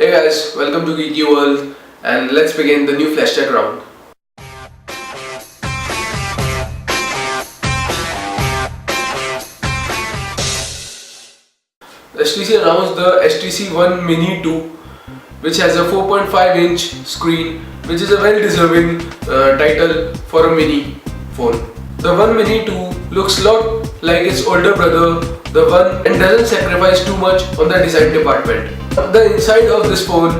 Hey guys, welcome to Geeky World and let's begin the new flash tech round. HTC announced the HTC One Mini 2, which has a 4.5-inch screen, which is a very deserving title for a mini phone. The One Mini 2 looks a lot like its older brother, the One, and doesn't sacrifice too much on the design department. The inside of this phone,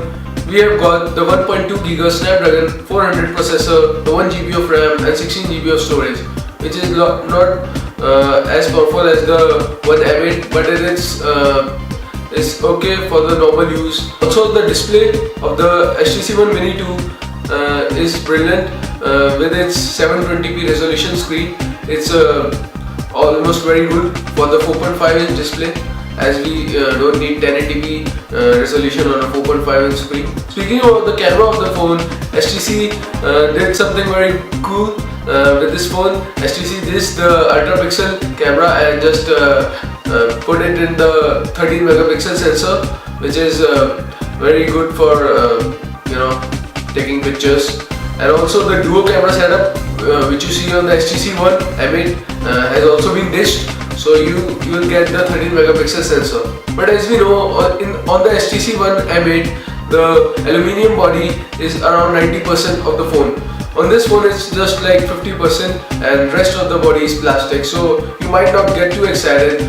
we have got the 1.2 GHz Snapdragon 400 processor, the 1 GB of RAM and 16 GB of storage, which is not as powerful as the One M8, but it's okay for the normal use. Also, the display of the HTC One Mini 2 is brilliant with its 720p resolution screen. It's almost very good for the 4.5-inch display, as we don't need 1080p resolution on a 4.5-inch screen. Speaking about the camera of the phone, HTC did something very cool with this phone. HTC did the ultra pixel camera and just put it in the 13 megapixel sensor, which is very good for taking pictures. And also the duo camera setup which you see on the HTC One M8 has also been dished, so you will get the 13 megapixel sensor. But as we know, on the HTC One M8, the aluminium body is around 90% of the phone. On this phone it's just like 50% and rest of the body is plastic, so you might not get too excited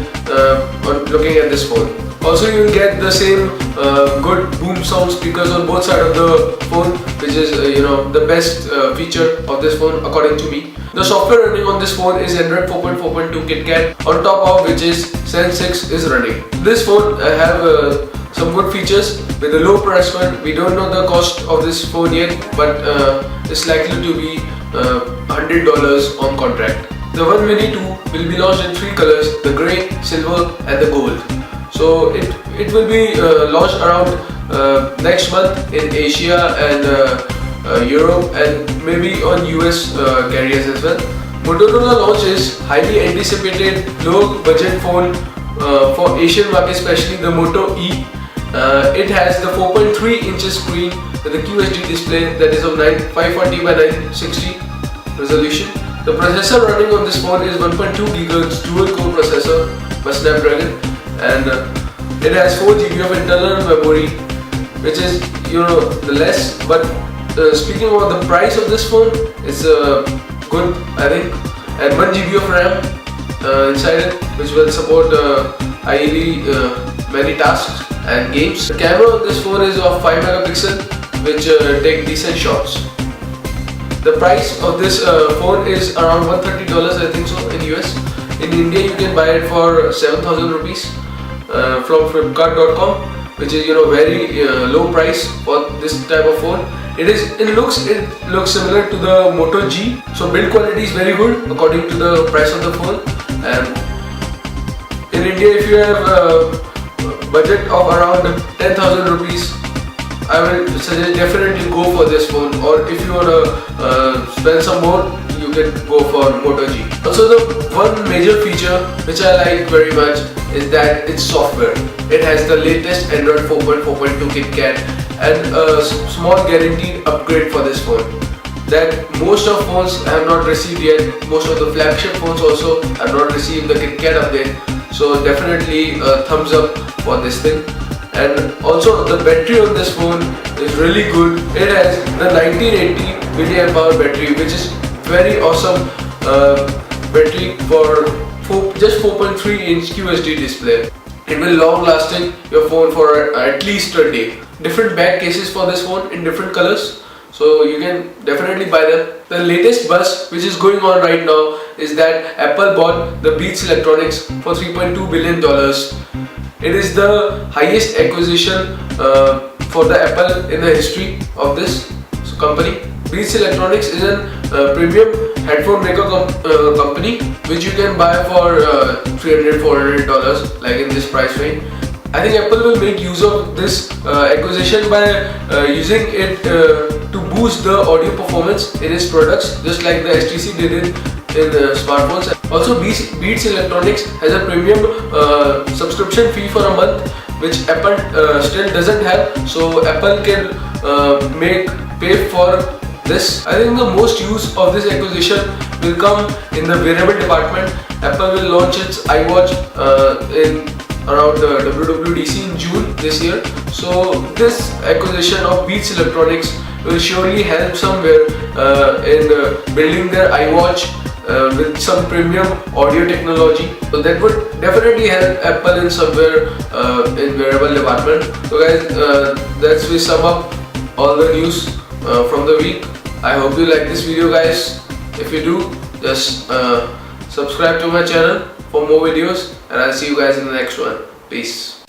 on looking at this phone. Also, you will get the same good boom sound speakers on both sides of the phone, which is the best feature of this phone according to me. The software running on this phone is Android 4.4.2 KitKat, on top of which is Sense 6 is running. This phone have some good features with a low price point. We don't know the cost of this phone yet, but it's likely to be $100 on contract. The One Mini 2 will be launched in 3 colors: the grey, silver and the gold. So it will be launched around next month in Asia and Europe, and maybe on US carriers as well. Motorola launch is highly anticipated low budget phone for Asian market, especially the Moto E. It has the 4.3 inches screen with a QHD display that is of 540 by 960 resolution. The processor running on this phone is 1.2 GHz dual core processor by Snapdragon, and it has 4 GB of internal memory, which is the less. But speaking about the price of this phone, it's good, I think, and 1 GB of RAM inside it, which will support highly many tasks and games. The camera of this phone is of 5 megapixel, which take decent shots. The price of this phone is around $130, I think so, in US. In India, you can buy it for 7,000 rupees from Flipkart.com, which is very low price for this type of phone. It looks similar to the Moto G, so build quality is very good according to the price of the phone. And in India, if you have a budget of around 10,000 rupees, I will suggest definitely go for this phone. Or if you want to spend some more, you can go for Moto G. Also, the one major feature which I like very much is that it's software. It has the latest Android 4.4.2 KitKat and a small guaranteed upgrade for this phone that most of phones have not received yet. Most of the flagship phones also have not received the KitKat update. So definitely a thumbs up for this thing. And also the battery on this phone is really good. It has the 1980 mAh battery, which is very awesome battery for just 4.3 inch QHD display. It will long lasting your phone for at least a day. Different back cases for this phone in different colors, so you can definitely buy them. The latest buzz which is going on right now is that Apple bought the Beats Electronics for $3.2 billion. It is the highest acquisition for the Apple in the history of this company. Beats Electronics is a premium headphone maker company which you can buy for $300-400, like in this price range. I think Apple will make use of this acquisition by using it to boost the audio performance in its products, just like the HTC did it in smartphones. Also, Beats Electronics has a premium subscription fee for a month, which Apple still doesn't have. So Apple can pay for this. I think the most use of this acquisition will come in the wearable department. Apple will launch its iWatch in around the WWDC in June this year. So this acquisition of Beats Electronics will surely help somewhere in building their iWatch with some premium audio technology. So that would definitely help Apple in somewhere in wearable department. So guys, that's we sum up all the news from the week. I hope you like this video, guys. If you do, just subscribe to my channel for more videos, and I'll see you guys in the next one. Peace.